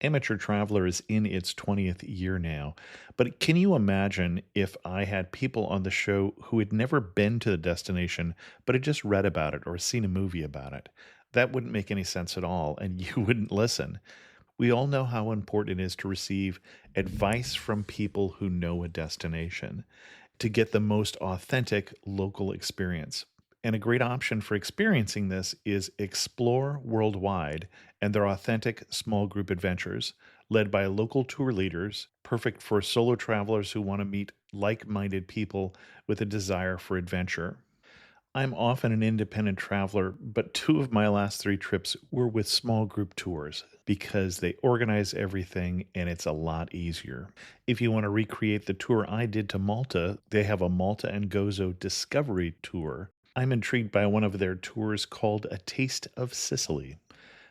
Amateur Traveler is in its 20th year now, but can you imagine if I had people on the show who had never been to the destination but had just read about it or seen a movie about it? That wouldn't make any sense at all, and you wouldn't listen. We all know how important it is to receive advice from people who know a destination to get the most authentic local experience. And a great option for experiencing this is Explore Worldwide and their authentic small group adventures, led by local tour leaders, perfect for solo travelers who want to meet like minded people with a desire for adventure. I'm often an independent traveler, but two of my last three trips were with small group tours because they organize everything and it's a lot easier. If you want to recreate the tour I did to Malta, they have a Malta and Gozo Discovery Tour. I'm intrigued by one of their tours called A Taste of Sicily.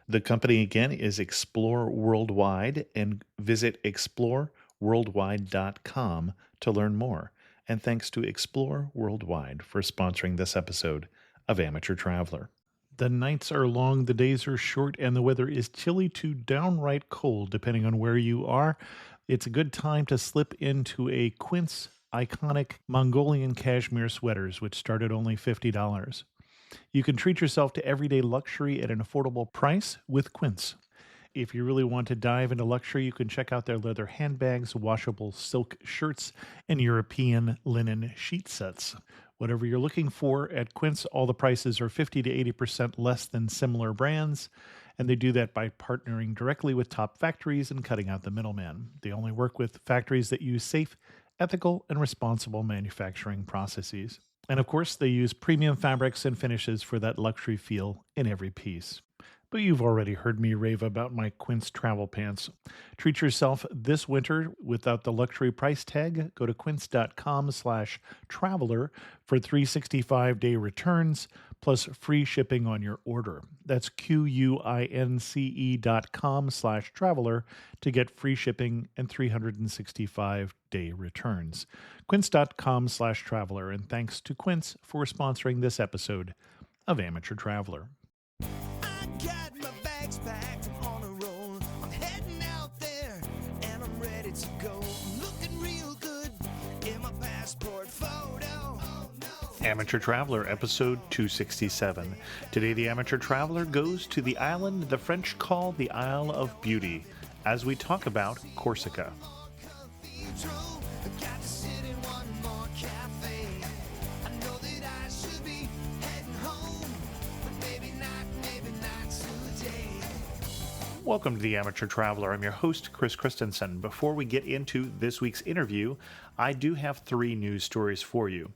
The company again is Explore Worldwide, and visit exploreworldwide.com to learn more. And thanks to Explore Worldwide for sponsoring this episode of Amateur Traveler. The nights are long, the days are short, and the weather is chilly to downright cold, depending on where you are. It's a good time to slip into a Quince iconic Mongolian cashmere sweaters, which start at only $50. You can treat yourself to everyday luxury at an affordable price with Quince. If you really want to dive into luxury, you can check out their leather handbags, washable silk shirts, and European linen sheet sets. Whatever you're looking for at Quince, all the prices are 50 to 80% less than similar brands, and they do that by partnering directly with top factories and cutting out the middleman. They only work with factories that use safe, ethical, and responsible manufacturing processes. And of course, they use premium fabrics and finishes for that luxury feel in every piece. But you've already heard me rave about my Quince travel pants. Treat yourself this winter without the luxury price tag. Go to quince.com/traveler for 365-day returns plus free shipping on your order. That's QUINCE.com/traveler to get free shipping and 365-day returns. Quince.com/traveler. And thanks to Quince for sponsoring this episode of Amateur Traveler. Got my bags packed, I'm on a roll. I'm heading out there and I'm ready to go. Looking real good in my passport photo. Oh, no. Amateur Traveler, episode 267. Today, the Amateur Traveler goes to the island the French call the Isle of Beauty as we talk about Corsica. Cathedral, got to sit in one more cafe. I know that I should be heading home, but maybe not today. Welcome to the Amateur Traveler. I'm your host, Chris Christensen. Before we get into this week's interview, I do have three news stories for you.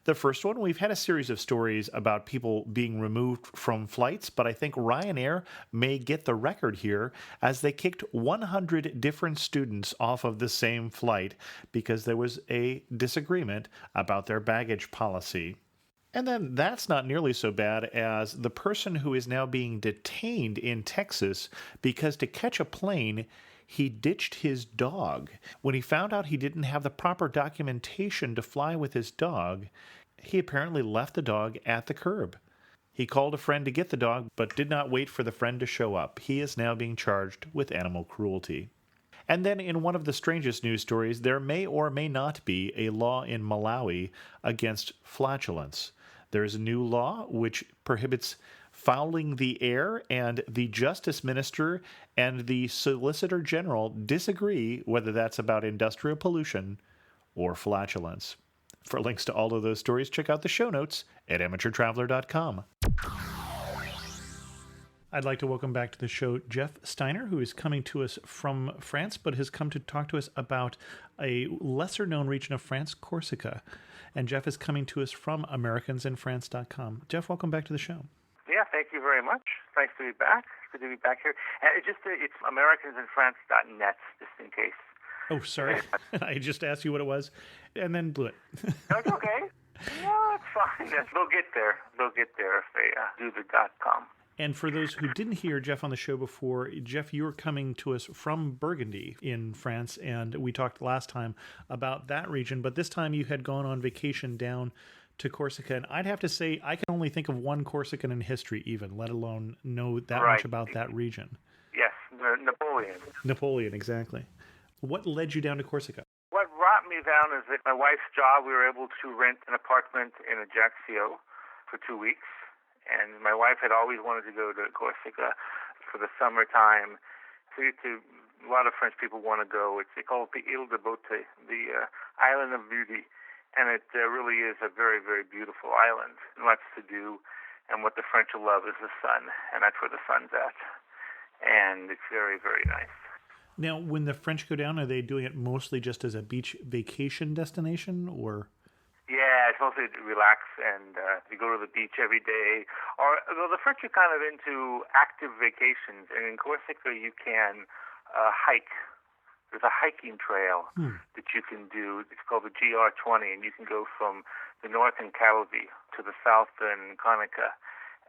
The first one, we've had a series of stories about people being removed from flights, but I think Ryanair may get the record here as they kicked 100 different students off of the same flight because there was a disagreement about their baggage policy. And then that's not nearly so bad as the person who is now being detained in Texas because to catch a plane, he ditched his dog. When he found out he didn't have the proper documentation to fly with his dog, he apparently left the dog at the curb. He called a friend to get the dog, but did not wait for the friend to show up. He is now being charged with animal cruelty. And then in one of the strangest news stories, there may or may not be a law in Malawi against flatulence. There is a new law which prohibits fouling the air, and the Justice Minister and the Solicitor General disagree whether that's about industrial pollution or flatulence. For links to all of those stories, check out the show notes at amateurtraveler.com. I'd like to welcome back to the show Jeff Steiner, who is coming to us from France, but has come to talk to us about a lesser-known region of France, Corsica. And Jeff is coming to us from AmericansInFrance.com. Jeff, welcome back to the show. Yeah, thank you very much. Nice to be back. Good to be back here. And it's AmericansInFrance.net, just in case. Oh, sorry. I just asked you what it was and then blew it. That's okay. No, it's fine. They'll get there. They'll get there if they do the .com. And for those who didn't hear Jeff on the show before, Jeff, you were coming to us from Burgundy in France, and we talked last time about that region, but this time you had gone on vacation down to Corsica, and I'd have to say I can only think of one Corsican in history even, let alone know that much about that region. Yes, Napoleon. Napoleon, exactly. What led you down to Corsica? What brought me down is that my wife's job, we were able to rent an apartment in Ajaccio for 2 weeks. And my wife had always wanted to go to Corsica for the summertime. A lot of French people want to go. It's called the L'isle Beauté, the island of beauty. And it really is a very, very beautiful island. Lots to do. And what the French love is the sun. And that's where the sun's at. And it's very, very nice. Now, when the French go down, are they doing it mostly just as a beach vacation destination, or? Yeah, it's mostly to relax and you go to the beach every day. Or well, the French are kind of into active vacations, and in Corsica you can hike. There's a hiking trail that you can do. It's called the GR20, and you can go from the north in Calvi to the south in Corsica.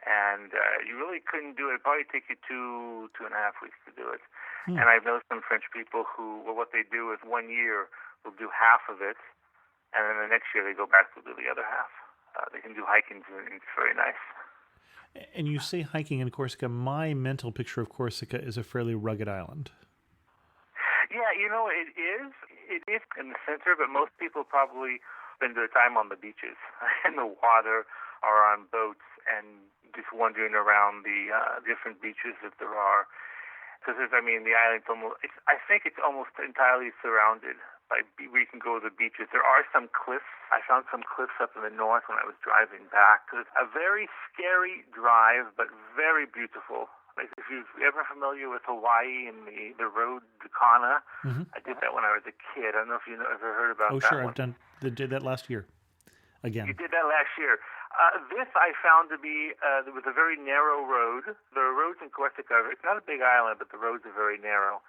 And you really couldn't do it. It'd probably take you 2.5 weeks to do it. And I've known some French people who, well, what they do is 1 year will do half of it, and then the next year they go back to do the other half. They can do hiking, and it's very nice. And you say hiking in Corsica. My mental picture of Corsica is a fairly rugged island. Yeah, it is. It is in the center, but most people probably spend their time on the beaches, in the water, or on boats, and just wandering around the different beaches that there are. Because the island's I think it's almost entirely surrounded by where you can go to the beaches. There are some cliffs. I found some cliffs up in the north when I was driving back. It's a very scary drive, but very beautiful. Like if you're ever familiar with Hawaii and the road to Kana, I did that when I was a kid. I don't know if you've ever heard about that. Oh, sure. One. Did that last year. Again. You did that last year. This I found to be, there was a very narrow road. The roads in Corsica, it's not a big island, but the roads are very narrow.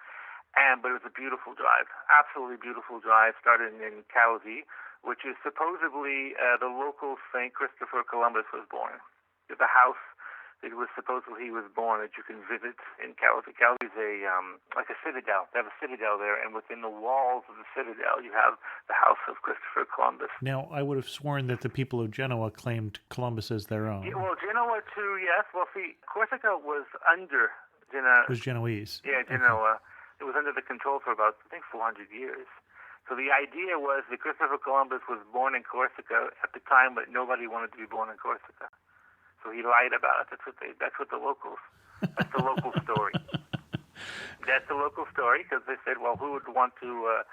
But it was a beautiful drive, absolutely beautiful drive, started in Calvi, which is supposedly the local St. Christopher Columbus was born. There's a house that was supposedly he was born that you can visit in Calvi. Calvi is like a citadel. They have a citadel there, and within the walls of the citadel, you have the house of Christopher Columbus. Now, I would have sworn that the people of Genoa claimed Columbus as their own. Yeah, well, Genoa too, yes. Well, see, Corsica was under Genoa. It was Genoese. Yeah, Genoa. Okay. It was under the control for about, I think, 400 years. So the idea was that Christopher Columbus was born in Corsica at the time, but nobody wanted to be born in Corsica. So he lied about it. That's the local story. That's the local story, because they said, well, who would want to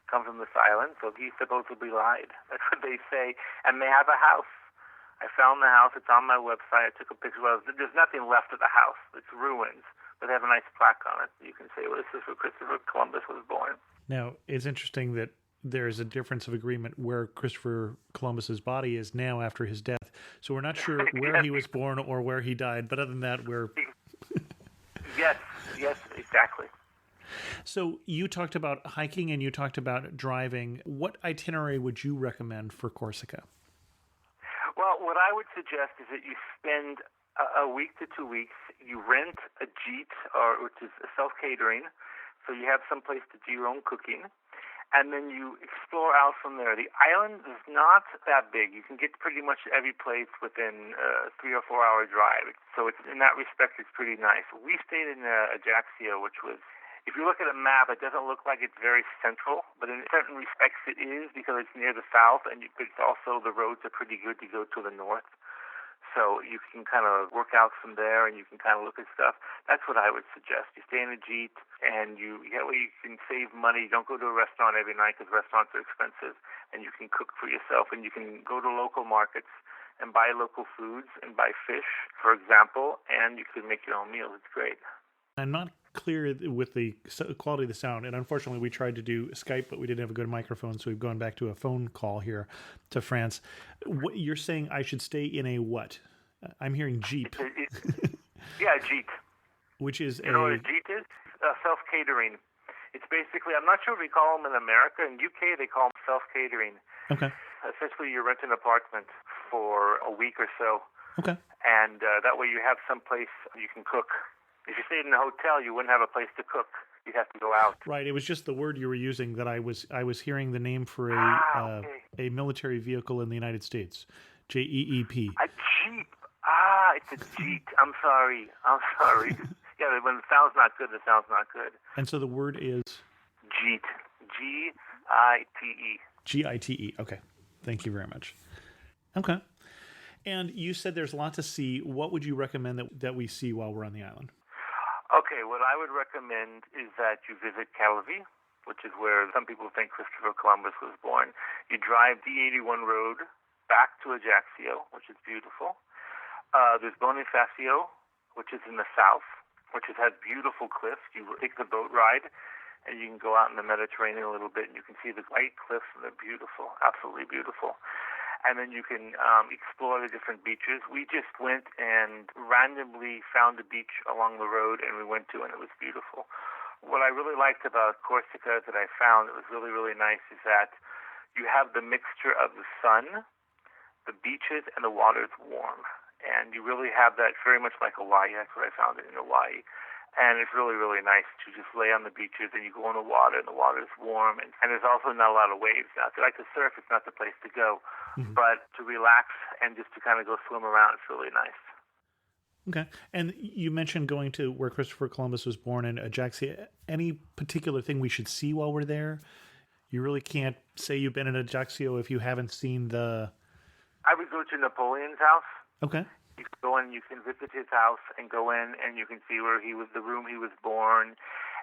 come from this island? So he supposedly lied. That's what they say. And they have a house. I found the house. It's on my website. I took a picture of it. There's nothing left of the house. It's ruins. But they have a nice plaque on it. You can say, well, this is where Christopher Columbus was born. Now, it's interesting that there's a difference of agreement where Christopher Columbus's body is now after his death. So we're not sure where he was born or where he died. But other than that, we're... Yes, exactly. So you talked about hiking and you talked about driving. What itinerary would you recommend for Corsica? Well, what I would suggest is that you spend a week to 2 weeks. You rent a jeet, which is a self-catering, so you have some place to do your own cooking. And then you explore out from there. The island is not that big. You can get pretty much every place within a 3 or 4 hour drive. So it's, in that respect, it's pretty nice. We stayed in Ajaccio, which was, if you look at a map, it doesn't look like it's very central, but in certain respects it is, because it's near the south, and it's also, the roads are pretty good to go to the north. So you can kind of work out from there, and you can kind of look at stuff. That's what I would suggest. You stay in a jeep, and you can save money. You don't go to a restaurant every night, because restaurants are expensive, and you can cook for yourself, and you can go to local markets and buy local foods and buy fish, for example, and you can make your own meals. It's great. I'm not clear with the quality of the sound, and unfortunately we tried to do Skype, but we didn't have a good microphone, so we've gone back to a phone call here to France. What you're saying, I should stay in a what? I'm hearing jeep. Yeah, jeep. Which is You know what a jeep is? Self-catering. It's basically, I'm not sure if we call them in America. In UK, they call them self-catering. Okay. Essentially, you rent an apartment for a week or so. Okay. And that way you have some place you can cook. If you stayed in a hotel, you wouldn't have a place to cook. You'd have to go out. Right. It was just the word you were using that I was hearing the name for a military vehicle in the United States. JEEP. A jeep. It's a jeep. I'm sorry. Yeah, when the sound's not good, the sound's not good. And so the word is? Gite. G-I-T-E. G-I-T-E. Okay. Thank you very much. Okay. And you said there's a lot to see. What would you recommend that we see while we're on the island? Okay, what I would recommend is that you visit Calvi, which is where some people think Christopher Columbus was born. You drive the 81 road back to Ajaccio, which is beautiful. There's Bonifacio, which is in the south, which has beautiful cliffs. You take the boat ride, and you can go out in the Mediterranean a little bit, and you can see the white cliffs, and they're beautiful, absolutely beautiful. And then you can explore the different beaches. We just went and randomly found a beach along the road, and we went to, and it was beautiful. What I really liked about Corsica that I found that was really, really nice is that you have the mixture of the sun, the beaches, and the water is warm. And you really have that very much like Hawaii. That's what I found it in Hawaii. And it's really, really nice to just lay on the beaches and you go in the water and the water is warm. And there's also not a lot of waves. Now, if you like to surf, it's not the place to go. Mm-hmm. But to relax and just to kind of go swim around, it's really nice. Okay. And you mentioned going to where Christopher Columbus was born in Ajaccio. Any particular thing we should see while we're there? You really can't say you've been in Ajaccio if you haven't seen the... I would go to Napoleon's house. Okay. You can go in, you can visit his house and go in and you can see where he was, the room he was born.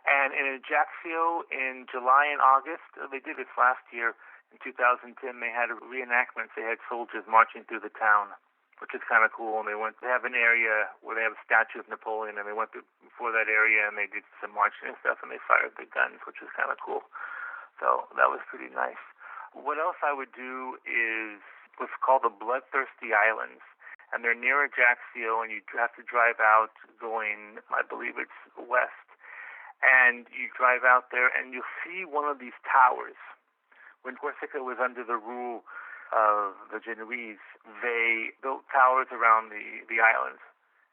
And in Ajaccio in July and August, they did this last year in 2010, they had a reenactment. They had soldiers marching through the town, which is kind of cool. And they have an area where they have a statue of Napoleon and they went before that area and they did some marching and stuff and they fired the guns, which was kind of cool. So that was pretty nice. What else I would do is what's called the Bloodthirsty Islands. And they're near Ajaccio, and you have to drive out going, I believe it's west. And you drive out there, and you'll see one of these towers. When Corsica was under the rule of the Genoese, they built towers around the islands.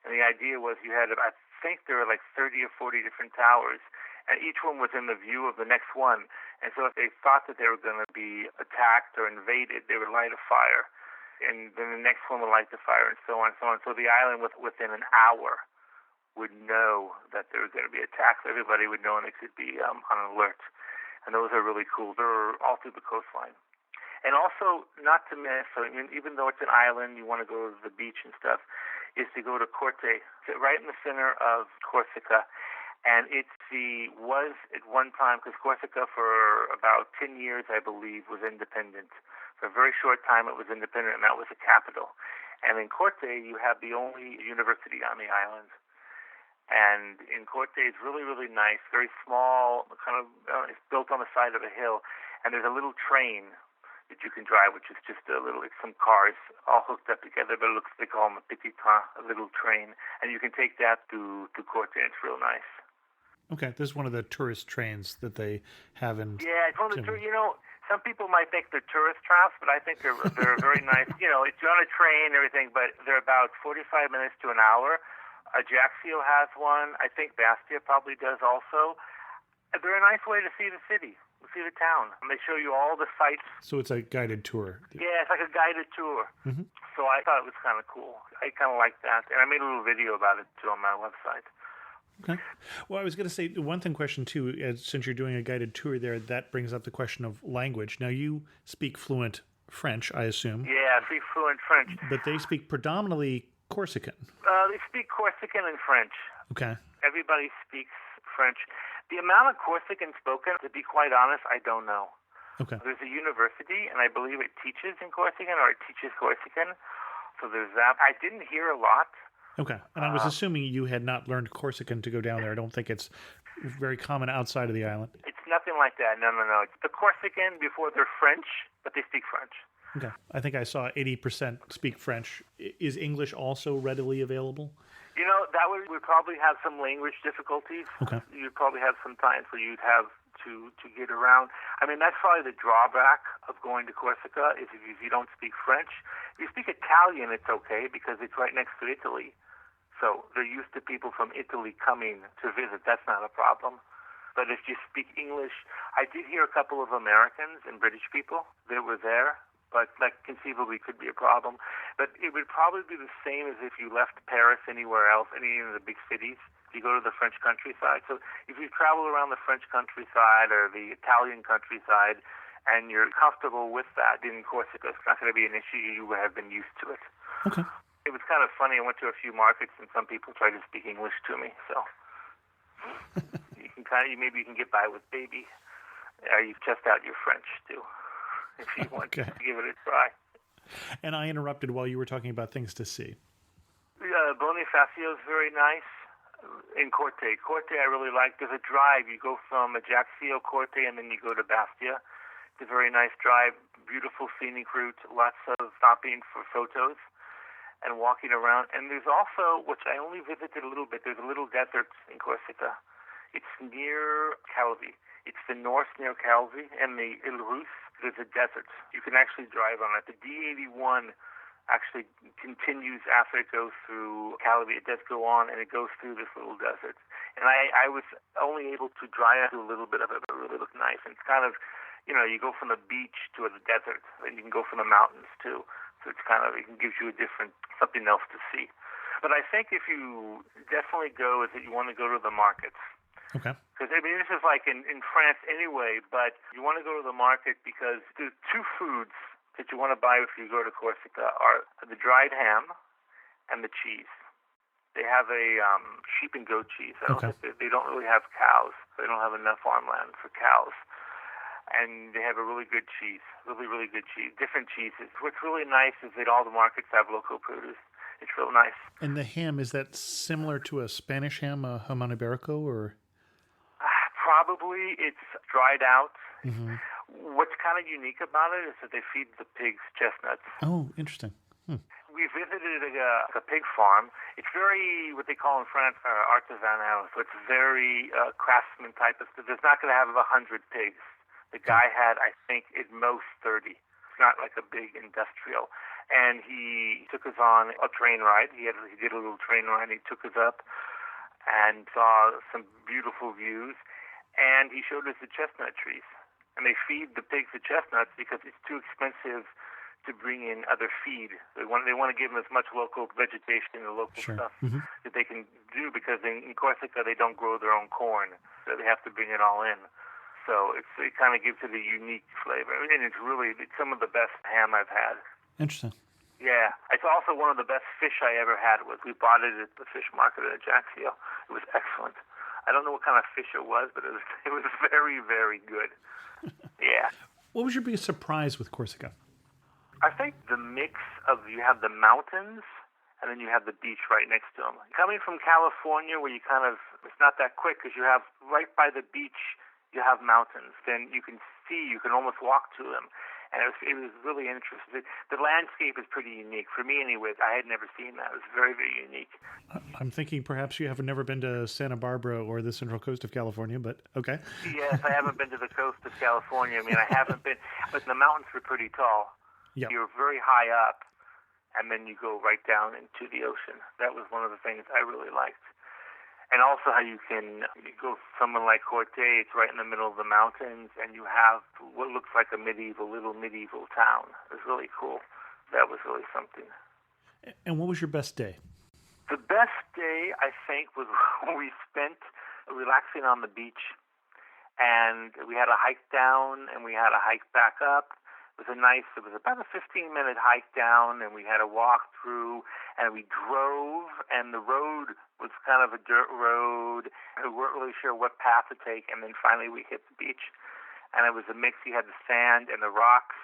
And the idea was you had, I think there were like 30 or 40 different towers, and each one was in the view of the next one. And so if they thought that they were going to be attacked or invaded, they would light a fire. And then the next one would light the fire, and so on and so on. So the island within an hour would know that there was going to be attacks. Everybody would know, and they could be on alert. And those are really cool. They're all through the coastline. And also, not to miss, I mean, even though it's an island, you want to go to the beach and stuff, is to go to Corte, right in the center of Corsica. And was at one time, because Corsica for about 10 years, I believe, was independent. For a very short time, it was independent, and that was the capital. And in Corte, you have the only university on the island. And in Corte, it's really, really nice, very small, kind of it's built on the side of a hill. And there's a little train that you can drive, which is just it's some cars all hooked up together, but they call them a petit train, a little train. And you can take that to Corte, and it's real nice. Okay, this is one of the tourist trains that they have in... Yeah, it's one of the some people might think they're tourist traps, but I think they're very nice. It's on a train and everything, but they're about 45 minutes to an hour. Ajaccio has one. I think Bastia probably does also. They're a nice way to see the city, to see the town. And they show you all the sights. So it's a guided tour. Yeah, it's like a guided tour. Mm-hmm. So I thought it was kind of cool. I kind of like that. And I made a little video about it, too, on my website. Okay. Well, I was going to say one question too. Since you're doing a guided tour there, that brings up the question of language. Now, you speak fluent French, I assume. Yeah, I speak fluent French. But they speak predominantly Corsican. They speak Corsican and French. Okay. Everybody speaks French. The amount of Corsican spoken, to be quite honest, I don't know. Okay. There's a university, and I believe it teaches in Corsican, or it teaches Corsican. So there's that. I didn't hear a lot. Okay. And I was assuming you had not learned Corsican to go down there. I don't think it's very common outside of the island. It's nothing like that. No. It's the Corsican before they're French, but they speak French. Okay. I think I saw 80% speak French. Is English also readily available? That would probably have some language difficulties. Okay. You'd probably have some times where you'd have to get around. I mean, that's probably the drawback of going to Corsica is if you don't speak French. If you speak Italian, it's okay because it's right next to Italy. So they're used to people from Italy coming to visit. That's not a problem. But if you speak English, I did hear a couple of Americans and British people that were there, but that conceivably could be a problem. But it would probably be the same as if you left Paris anywhere else, any of the big cities. You go to the French countryside. So if you travel around the French countryside or the Italian countryside and you're comfortable with that in Corsica, it's not going to be an issue. You have been used to it. Okay. It was kind of funny. I went to a few markets and some people tried to speak English to me. So you can maybe you can get by with baby. You test out your French too if you want to give it a try. And I interrupted while you were talking about things to see. Bonifacio is very nice. In Corte I really like. There's a drive. You go from Ajaccio, Corte, and then you go to Bastia. It's a very nice drive, beautiful scenic route, lots of stopping for photos and walking around. And there's also, which I only visited a little bit, there's a little desert in Corsica. It's near Calvi. It's the north near Calvi and the Ile Rousse. There's a desert. You can actually drive on it. The D81 actually continues after it goes through Calvi. It does go on, and it goes through this little desert. And I was only able to drive through a little bit of it, but it really looked nice. And it's kind of, you go from the beach to the desert, and you can go from the mountains, too. So it's kind of, it gives you a different, something else to see. But I think if you definitely go, is that you want to go to the markets. Okay. Because, this is like in France anyway, but you want to go to the market because there's two foods that you want to buy if you go to Corsica are the dried ham and the cheese. They have a sheep and goat cheese. They don't really have cows. They don't have enough farmland for cows. And they have a really good cheese, really, really good cheese, different cheeses. What's really nice is that all the markets have local produce. It's real nice. And the ham, is that similar to a Spanish ham, a jamón ibérico, or? Probably. It's dried out. Mm-hmm. What's kind of unique about it is that they feed the pigs chestnuts. Oh, interesting. We visited a pig farm. It's very, what they call in France, artisanal. So it's very craftsman type of stuff. It's not going to have 100 pigs. The guy had, I think, at most 30. It's not like a big industrial. And he took us on a train ride. He did a little train ride. He took us up and saw some beautiful views. And he showed us the chestnut trees. And they feed the pigs the chestnuts because it's too expensive to bring in other feed. They want to give them as much local vegetation and local stuff that they can do, because in Corsica they don't grow their own corn, so they have to bring it all in. So it kind of gives it a unique flavor. And it's some of the best ham I've had. Interesting. Yeah. It's also one of the best fish I ever had. We bought it at the fish market at Ajaccio. It was excellent. I don't know what kind of fish it was, but it was very, very good. Yeah. What was your biggest surprise with Corsica? I think the mix of, you have the mountains and then you have the beach right next to them. Coming from California, where you it's not that quick because you have right by the beach, you have mountains. Then you can almost walk to them. And it was really interesting. The landscape is pretty unique. For me, anyway, I had never seen that. It was very, very unique. I'm thinking perhaps you have never been to Santa Barbara or the Central Coast of California, but okay. Yes, I haven't been to the coast of California. I haven't been, but the mountains are pretty tall. Yep. You're very high up, and then you go right down into the ocean. That was one of the things I really liked. And also how you go somewhere like Corte, it's right in the middle of the mountains, and you have what looks like a little medieval town. It was really cool. That was really something. And what was your best day? The best day, I think, was when we spent relaxing on the beach. And we had a hike down, and we had a hike back up. It was about a 15-minute hike down, and we had a walk through, and we drove, and the road was kind of a dirt road. We weren't really sure what path to take, and then finally we hit the beach. And it was a mix. You had the sand and the rocks,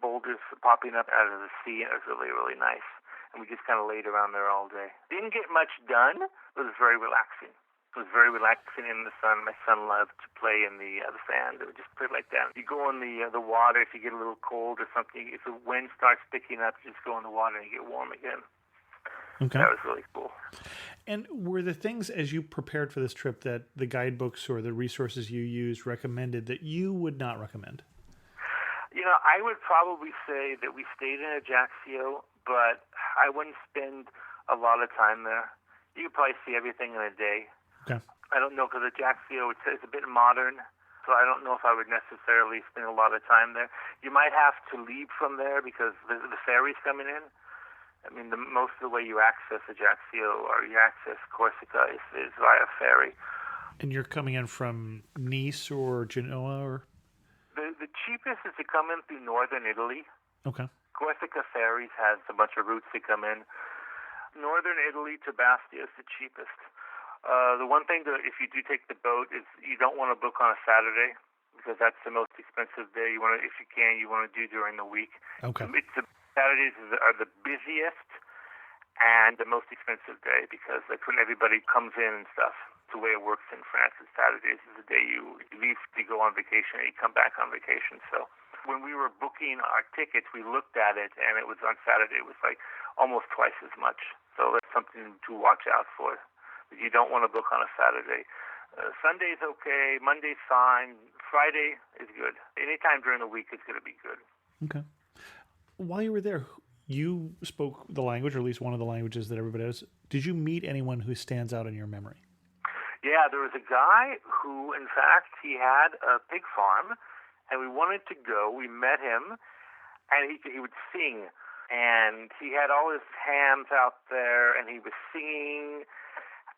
boulders popping up out of the sea, and it was really, really nice. And we just kind of laid around there all day. Didn't get much done, but it was very relaxing. It was very relaxing in the sun. My son loved to play in the sand. It would just play like that. You go in the water if you get a little cold or something. If the wind starts picking up, you just go in the water and you get warm again. Okay. That was really cool. And were the things, as you prepared for this trip, that the guidebooks or the resources you used recommended that you would not recommend? I would probably say that we stayed in Ajaccio, but I wouldn't spend a lot of time there. You could probably see everything in a day. Okay. I don't know, because Ajaccio, it's a bit modern, so I don't know if I would necessarily spend a lot of time there. You might have to leave from there because the ferry's coming in, I mean, most of the way you access Ajaccio or you access Corsica is via ferry. And you're coming in from Nice or Genoa, or? The cheapest is to come in through northern Italy. Okay. Corsica Ferries has a bunch of routes to come in. Northern Italy to Bastia is the cheapest. The one thing that if you do take the boat is you don't want to book on a Saturday because that's the most expensive day. You want to, if you can, you want to do during the week. Okay. Saturdays are the busiest and the most expensive day because that's when everybody comes in and stuff. It's the way it works in France. Saturdays is the day you leave to go on vacation and you come back on vacation. So when we were booking our tickets, we looked at it, and it was on Saturday. It was like almost twice as much. So that's something to watch out for. You don't want to book on a Saturday. Sunday's okay. Monday's fine. Friday is good. Anytime during the week is going to be good. Okay. While you were there, you spoke the language, or at least one of the languages that everybody does. Did you meet anyone who stands out in your memory? Yeah, there was a guy who, in fact, he had a pig farm, and we wanted to go. We met him, and he would sing, and he had all his hams out there, and he was singing.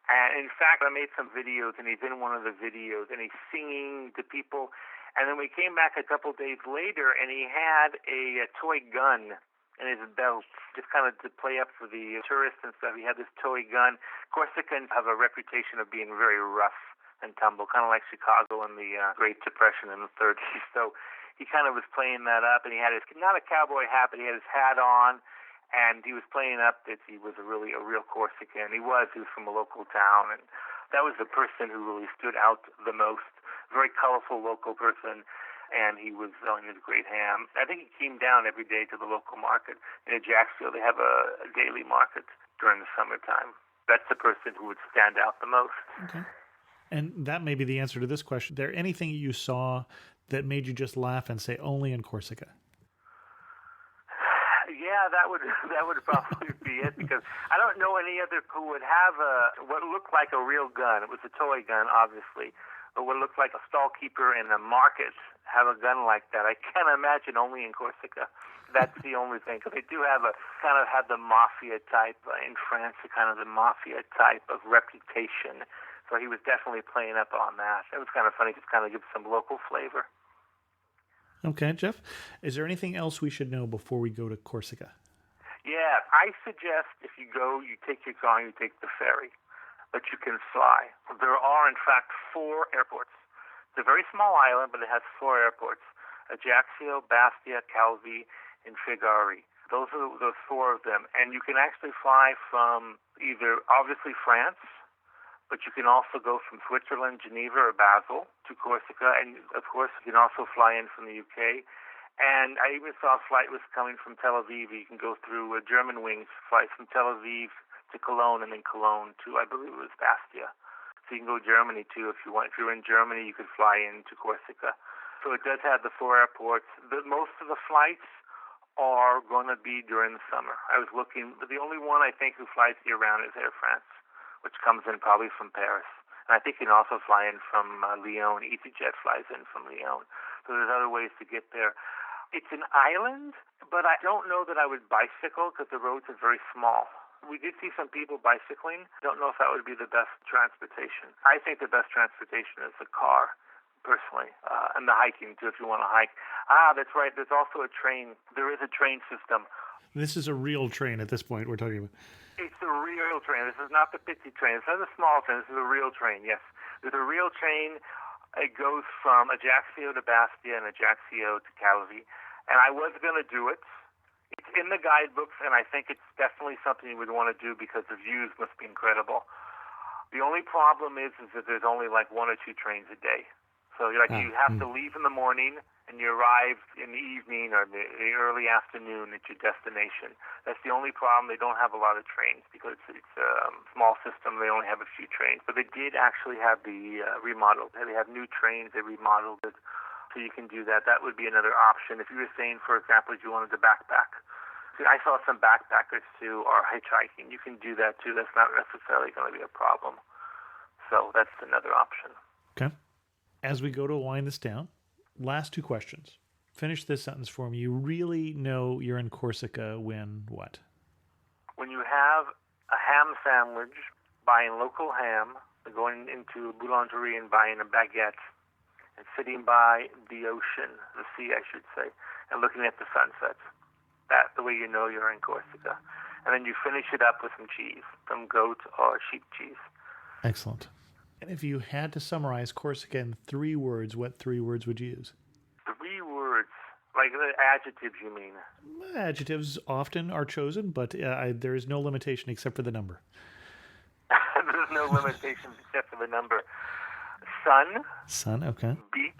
And in fact, I made some videos, and he's in one of the videos, and he's singing to people. And then we came back a couple days later, and he had a toy gun in his belt, just kind of to play up for the tourists and stuff. He had this toy gun. Corsicans have a reputation of being very rough and tumble, kind of like Chicago in the Great Depression in the 30s. So he kind of was playing that up, and he had his, not a cowboy hat, but he had his hat on, and he was playing up that he was a real Corsican. He was from a local town, and that was the person who really stood out the most. Very colorful local person. And he was selling his great ham. I think he came down every day to the local market in Ajaccio. They have a daily market during the summertime. That's the person who would stand out the most. Okay. And that may be the answer to this question. Is there anything you saw that made you just laugh and say, only in Corsica? Yeah, that would probably be it, because I don't know any other who would have what looked like a real gun. It was a toy gun, obviously. But what looked like a stall keeper in a market have a gun like that. I can't imagine only in Corsica. That's the only thing. Because they do have the mafia type in France, kind of the mafia type of reputation. So he was definitely playing up on that. It was kind of funny, just kind of give some local flavor. Okay, Jeff, is there anything else we should know before we go to Corsica? Yeah, I suggest if you go, you take your car and you take the ferry. But you can fly. There are, in fact, 4 airports. It's a very small island, but it has 4 airports: Ajaccio, Bastia, Calvi, and Figari. Those are those 4 of them. And you can actually fly from either, obviously, France, but you can also go from Switzerland, Geneva, or Basel to Corsica. And, of course, you can also fly in from the UK. And I even saw a flight was coming from Tel Aviv. You can go through German wings flights from Tel Aviv to Cologne, and then Cologne to, I believe it was Bastia. So you can go to Germany, too, if you want. If you're in Germany, you could fly into Corsica. So it does have the 4 airports. Most of the flights are going to be during the summer. I was looking. The only one, I think, who flies year-round is Air France, which comes in probably from Paris. And I think you can also fly in from Lyon. EasyJet flies in from Lyon. So there's other ways to get there. It's an island, but I don't know that I would bicycle because the roads are very small. We did see some people bicycling. Don't know if that would be the best transportation. I think the best transportation is the car, personally, and the hiking, too, if you want to hike. That's right. There's also a train. There is a train system. This is a real train at this point we're talking about. It's a real train. This is not the pitsy train. This is not a small train. This is a real train, yes. There's a real train. It goes from Ajaccio to Bastia and Ajaccio to Calvi. And I was going to do it. It's in the guidebooks, and I think it's definitely something you would want to do because the views must be incredible. The only problem is that there's only like 1 or 2 trains a day. So you have to leave in the morning, and you arrive in the evening or the early afternoon at your destination. That's the only problem. They don't have a lot of trains because it's a small system. They only have a few trains. But they did actually have the remodeled. They have new trains. They remodeled it. So you can do that. That would be another option. If you were saying, for example, if you wanted to backpack. I saw some backpackers, too, or hitchhiking. You can do that, too. That's not necessarily going to be a problem. So that's another option. Okay. As we go to wind this down, last 2 questions. Finish this sentence for me. You really know you're in Corsica when what? you have a ham sandwich, buying local ham, going into a boulangerie and buying a baguette, and sitting by the ocean, the sea, I should say, and looking at the sunsets. That's the way you know you're in Corsica. And then you finish it up with some cheese, some goat or sheep cheese. Excellent. And if you had to summarize Corsica in 3 words, what 3 words would you use? 3 words. Like the adjectives, you mean? Adjectives often are chosen, but there is no limitation except for the number. There's no limitations except for the number. Sun. Sun, okay. Beach.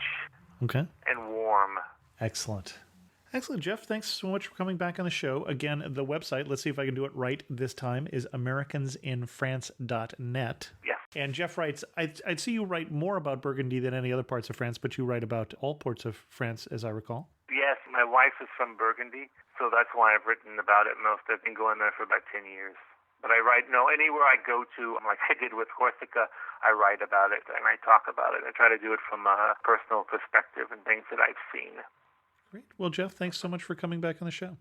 Okay. And warm. Excellent. Excellent, Jeff. Thanks so much for coming back on the show. Again, the website, let's see if I can do it right this time, is americansinfrance.net. Yes. And Jeff writes, I'd see you write more about Burgundy than any other parts of France, but you write about all parts of France, as I recall. Yes, my wife is from Burgundy, so that's why I've written about it most. I've been going there for about 10 years. But I write, anywhere I go to, like I did with Corsica, I write about it and I talk about it. I try to do it from a personal perspective and things that I've seen. Great. Well, Jeff, thanks so much for coming back on the show.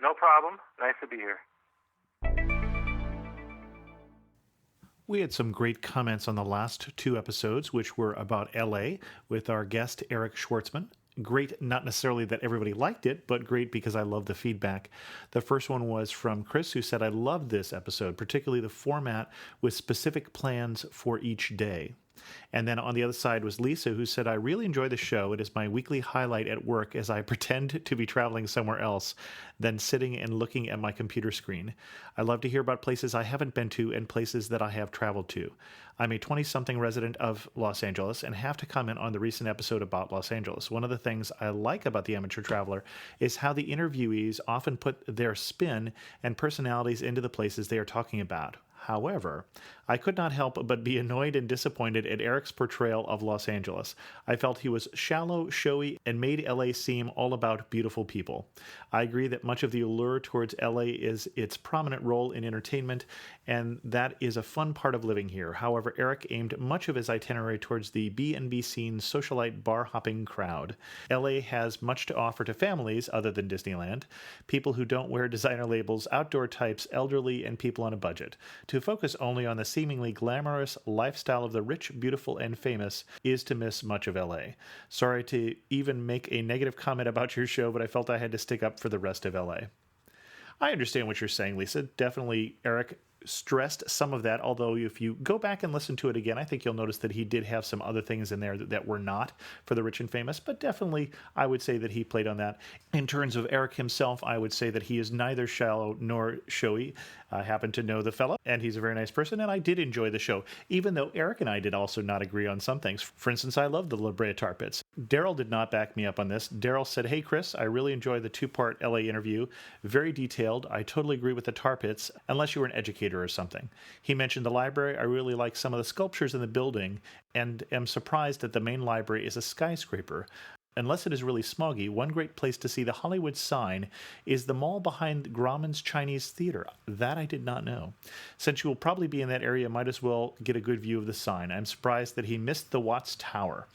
No problem. Nice to be here. We had some great comments on the last 2 episodes, which were about LA with our guest, Eric Schwartzman. Great, not necessarily that everybody liked it, but great because I love the feedback. The first one was from Chris, who said, I loved this episode, particularly the format with specific plans for each day. And then on the other side was Lisa, who said, I really enjoy the show. It is my weekly highlight at work as I pretend to be traveling somewhere else than sitting and looking at my computer screen. I love to hear about places I haven't been to and places that I have traveled to. I'm a 20-something resident of Los Angeles and have to comment on the recent episode about Los Angeles. One of the things I like about The Amateur Traveler is how the interviewees often put their spin and personalities into the places they are talking about. However, I could not help but be annoyed and disappointed at Eric's portrayal of Los Angeles. I felt he was shallow, showy, and made LA seem all about beautiful people. I agree that much of the allure towards LA is its prominent role in entertainment, and that is a fun part of living here. However, Eric aimed much of his itinerary towards the B&B scene socialite bar-hopping crowd. LA has much to offer to families other than Disneyland, people who don't wear designer labels, outdoor types, elderly, and people on a budget. To focus only on the seemingly glamorous lifestyle of the rich, beautiful, and famous is to miss much of LA. Sorry to even make a negative comment about your show, but I felt I had to stick up for the rest of LA. I understand what you're saying, Lisa. Definitely, Eric stressed some of that, although if you go back and listen to it again, I think you'll notice that he did have some other things in there that were not for the rich and famous, but definitely I would say that he played on that. In terms of Eric himself, I would say that he is neither shallow nor showy. I happen to know the fellow, and he's a very nice person, and I did enjoy the show, even though Eric and I did also not agree on some things. For instance, I love the La Brea Tar Pits. Daryl did not back me up on this. Daryl said, hey, Chris, I really enjoyed the 2-part LA interview. Very detailed. I totally agree with the tar pits, unless you were an educator or something. He mentioned the library. I really like some of the sculptures in the building, and am surprised that the main library is a skyscraper. Unless it is really smoggy, one great place to see the Hollywood sign is the mall behind Grauman's Chinese Theater. That I did not know. Since you will probably be in that area, might as well get a good view of the sign. I'm surprised that he missed the Watts Tower.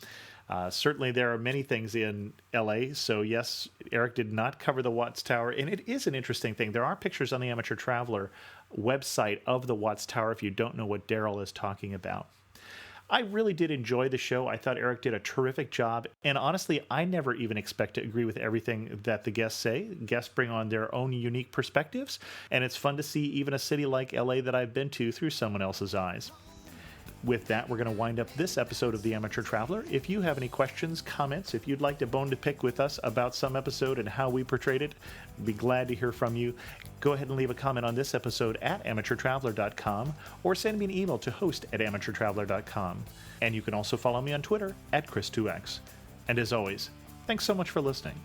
Certainly there are many things in LA, so yes, Eric did not cover the Watts Tower, and it is an interesting thing. There are pictures on the Amateur Traveler website of the Watts Tower if you don't know what Daryl is talking about. I really did enjoy the show. I thought Eric did a terrific job. And honestly, I never even expect to agree with everything that the guests say. Guests bring on their own unique perspectives. And it's fun to see even a city like LA that I've been to through someone else's eyes. With that, we're going to wind up this episode of The Amateur Traveler. If you have any questions, comments, if you'd like a bone to pick with us about some episode and how we portrayed it, I'd be glad to hear from you. Go ahead and leave a comment on this episode at amateurtraveler.com or send me an email to host@amateurtraveler.com. And you can also follow me on Twitter at Chris2X. And as always, thanks so much for listening.